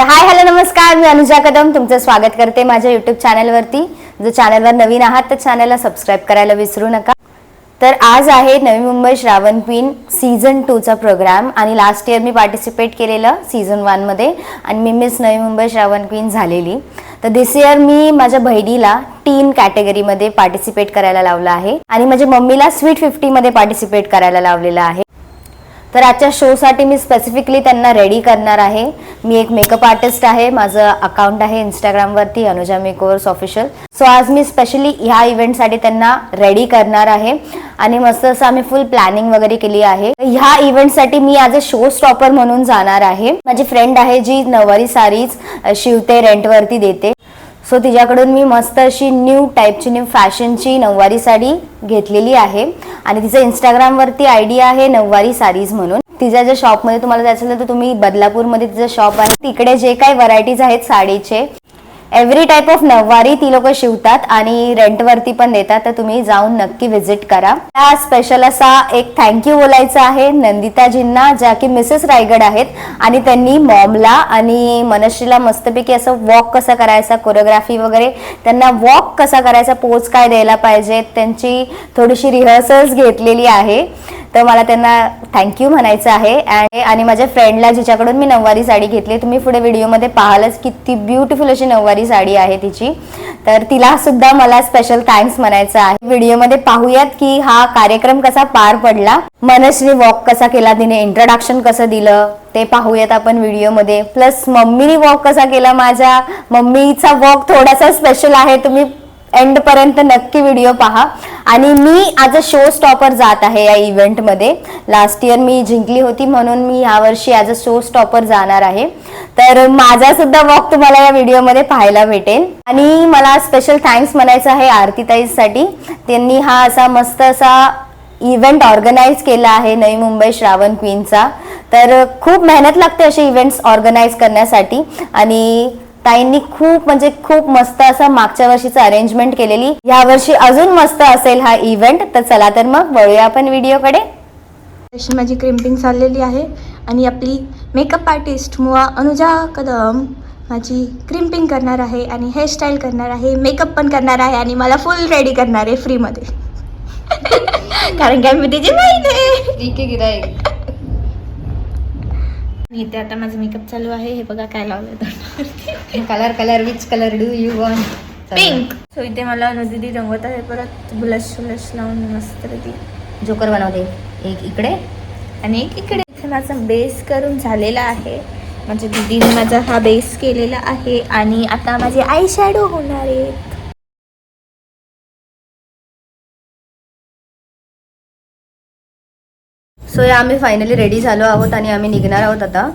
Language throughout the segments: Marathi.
तर हाय हॅलो नमस्कार, मी अनुजा कदम तुमचं स्वागत करते माझ्या यूट्यूब चॅनलवरती. जर चॅनलवर नवीन आहात तर चॅनलला सबस्क्राईब करायला विसरू नका. तर आज आहे नवी मुंबई श्रावण क्वीन सीझन 2चा प्रोग्राम आणि लास्ट इयर मी पार्टिसिपेट केलेलं सीझन 1 मध्ये आणि मी मिस नवी मुंबई श्रावण क्वीन झालेली. तर दिस इयर मी माझ्या बहिणीला टीन कॅटेगरीमध्ये पार्टिसिपेट करायला लावलं आहे आणि माझ्या मम्मीला स्वीट 50 मध्ये पार्टिसिपेट करायला लावलेलं आहे. तर आजच्या शोसाठी मी स्पेसिफिकली त्यांना रेडी करणार आहे. मी एक मेकअप आर्टिस्ट आहे, माझं अकाउंट आहे इंस्टाग्रामवरती अनुजा मेकओव्हर्स ऑफिशियल. सो आज मी स्पेशली ह्या इव्हेंटसाठी त्यांना रेडी करणार आहे आणि मस्त असं आम्ही फुल प्लॅनिंग वगैरे केली आहे. ह्या इव्हेंटसाठी मी आज अ शो स्टॉपर म्हणून जाणार आहे. माझी फ्रेंड आहे जी नऊवारी साडीज शिवते, रेंटवरती देते. सो तिच्याकडून मी मस्त अशी न्यू टाईपची न्यू फॅशनची नऊवारी साडी घेतलेली आहे आणि तिचं इंस्टाग्रामवरती आयडी आहे नऊवारी साडीज म्हणून. तिच्या ज्या शॉपमध्ये तुम्हाला जायचं असेल तर तुम्ही बदलापूरमध्ये तिचं शॉप आहे, तिकडे जे काही व्हरायटीज आहेत साडीचे एव्हरी टाईप ऑफ नऊवारी ती लोक शिवतात आणि रेंटवरती पण देतात. तर तुम्ही जाऊन नक्की व्हिजिट करा. त्या स्पेशल असा एक थँक्यू बोलायचा आहे नंदिताजींना, ज्या की मिसेस रायगड आहेत आणि त्यांनी मॉमला आणि मनश्रीला मस्तपैकी असं वॉक कसा करायचा, कोरिओग्राफी वगैरे त्यांना वॉक कसा करायचा, पोज काय द्यायला पाहिजे त्यांची थोडीशी रिहर्सल्स घेतलेली आहे. तर मला त्यांना थँक्यू म्हणायचं आहे. आणि माझ्या फ्रेंडला जिच्याकडून मी नऊवारी साडी घेतली, तुम्ही पुढे व्हिडिओमध्ये पाहालच किती ब्युटिफुल अशी नऊवारी साडी आहे तिची. तर तिला सुद्धा मला स्पेशल थँक्स म्हणायचं आहे. व्हिडिओमध्ये पाहूयात की हा कार्यक्रम कसा पार पडला, मनश्री वॉक कसा केला, तिने इंट्रोडक्शन कसं दिलं ते पाहूयात आपण व्हिडिओमध्ये. प्लस मम्मीने वॉक कसा केला, माझ्या मम्मीचा वॉक थोडासा स्पेशल आहे, तुम्ही एंड पर्यंत नक्की व्हिडिओ पहा. आणि मी आज अ शो स्टॉपर जात आहे या इव्हेंटमध्ये. लास्ट इयर मी जिंकली होती म्हणून मी यावर्षी ॲज अ शो स्टॉपर जाणार आहे. तर माझा सुद्धा वॉक तुम्हाला या व्हिडिओमध्ये पाहायला भेटेल. आणि मला स्पेशल थँक्स म्हणायचं आहे आरतीताईसाठी, त्यांनी हा असा मस्त असा इव्हेंट ऑर्गनाईज केला आहे नवी मुंबई श्रावण क्वीनचा. तर खूप मेहनत लागते असे इव्हेंट्स ऑर्गनाईज करण्यासाठी आणि ताईंनी खूप मस्त असं मागच्या वर्षीचं अरेंजमेंट केलेली. या वर्षी अजून मस्त असेल हा इव्हेंट. तर चला तर मग वळूया आपण व्हिडिओकडे. अशी माझी क्रिम्पिंग चाललेली आहे आणि आपली मेकअप आर्टिस्ट मुआ अनुजा कदम माझी क्रिम्पिंग करणार आहे आणि हेअरस्टाईल करणार आहे, मेकअप पण करणार आहे आणि मला फुल रेडी करणार आहे फ्रीमध्ये. कारण काय मी तिची बहीण आहे. इथे आता माझं मेकअप चालू आहे. हे बघा काय लावलं, colour which colour do you want? Pink. So इथे मला दीदी रंगवत आहे, परत ब्लश लावून मस्त ती जोकर बनवते. एक इकडे आणि एक इकडे. इथे माझा बेस करून झालेला आहे. माझ्या दीदीने माझा हा बेस केलेला आहे आणि आता माझे आय शॅडो होणार आहेत. सो या आम्ही फायनली रेडी झालो आहोत आणि आम्ही निघणार आहोत आता.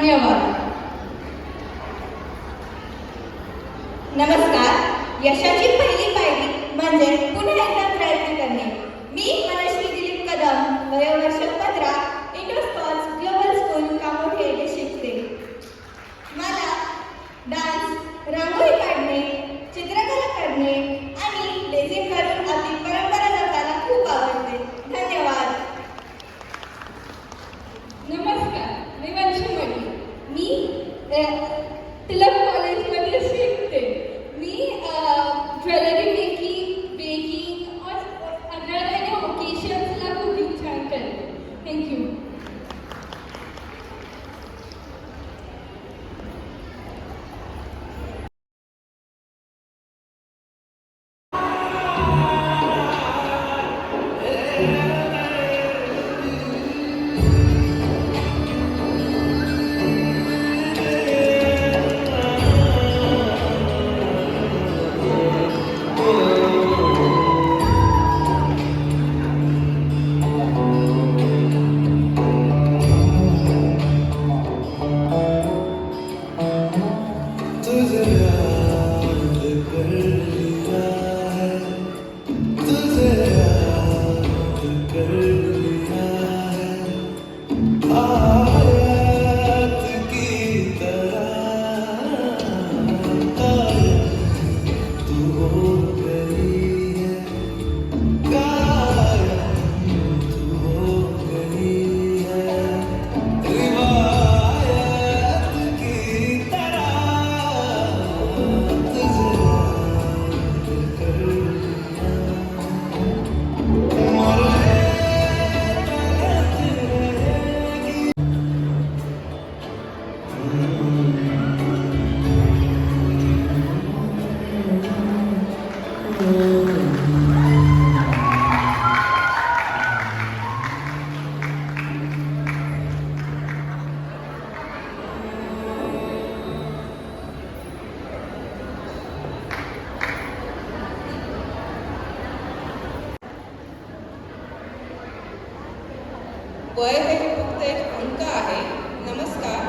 धन्यवाद. नमस्कार. यशाची पहिली पायरी म्हणजे पुन्हा एकदा प्रयत्न करणे. मी मनश्री दिलीप कदम, वयोवर्ष 15, Indo Scots Global School Kamothe येथे शिकते. मला डान्स, रांगोळी काढणे, चित्रकला करणे आणि लेझिम करून आपली परंपरा जपायला खूप आवडते. धन्यवाद. नमस्कार, मी वंशमणी. मी टिळक कॉलेजमध्ये शिकते. मी ज्वेलरी बेकिंग और अदर ओकेशन्सला कुकिंग छान करते. थँक्यू. वय हे फक्त एक अंक आहे. नमस्कार.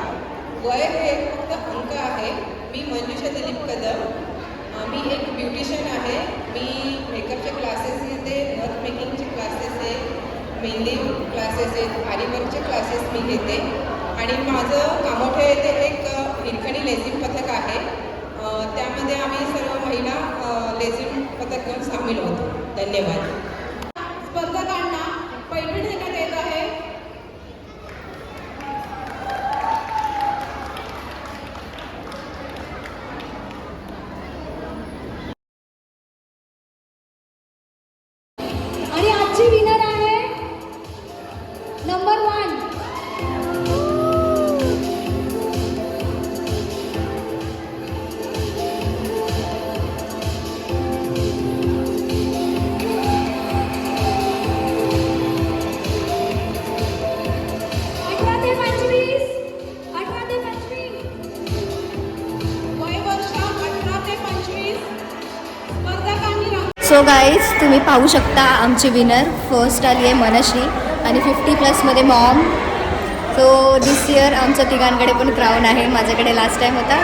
वय हे फक्त अंक आहे. मी मंजुषा दिलीप कदम. मी एक ब्युटिशियन आहे. मी मेकअपचे क्लासेस घेते, नथ मेकिंगचे क्लासेस आहे, मेहंदी क्लासेस आहेत, आरीवर्कचे क्लासेस मी घेते आणि माझं कामोठे येथे एक हिरकणी लेझिम पथक आहे. त्यामध्ये आम्ही सर्व महिला लेझिम पथक घेऊन सामील होतो. धन्यवाद. स्पर्धकांना पैठणी देण्यात येत आहे. आणि आजची विनर आहे नंबर 1. सो गाईज तुम्ही पाहू शकता आमची विनर फर्स्ट आली आहे मनश्री आणि 50+ मॉम. सो दिस इयर आमच्या तिघांकडे पण क्राऊन आहे. माझ्याकडे लास्ट टाईम होता.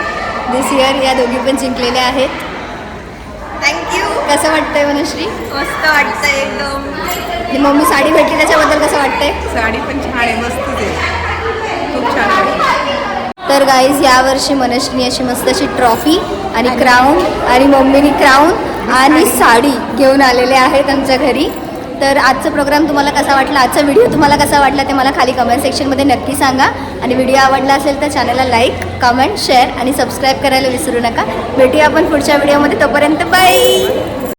दिस इयर या दोघी पण जिंकलेल्या आहेत. थँक्यू. कसं वाटतंय मनश्री? मस्त वाटतंय एकदम. मम्मी साडी भेटली त्याच्याबद्दल कसं वाटतंय? साडी पण छान आहे, मस्त आहे, खूप छान आहे. तर गाईज यावर्षी मनश्रीने अशी मस्त अशी ट्रॉफी आणि क्राऊन आणि मम्मीनी क्राऊन आणि साडी घेऊन आलेले आहेत आमच्या घरी. तर आजचा प्रोग्राम तुम्हाला कसा वाटला, आजचा व्हिडिओ तुम्हाला कसा वाटला ते मला खाली कमेंट सेक्शनमध्ये नक्की सांगा. आणि व्हिडिओ आवडला असेल तर चॅनलला लाईक, कमेंट, शेअर आणि सबस्क्राईब करायला विसरू नका. भेटूया आपण पुढच्या व्हिडिओमध्ये. तोपर्यंत बाय.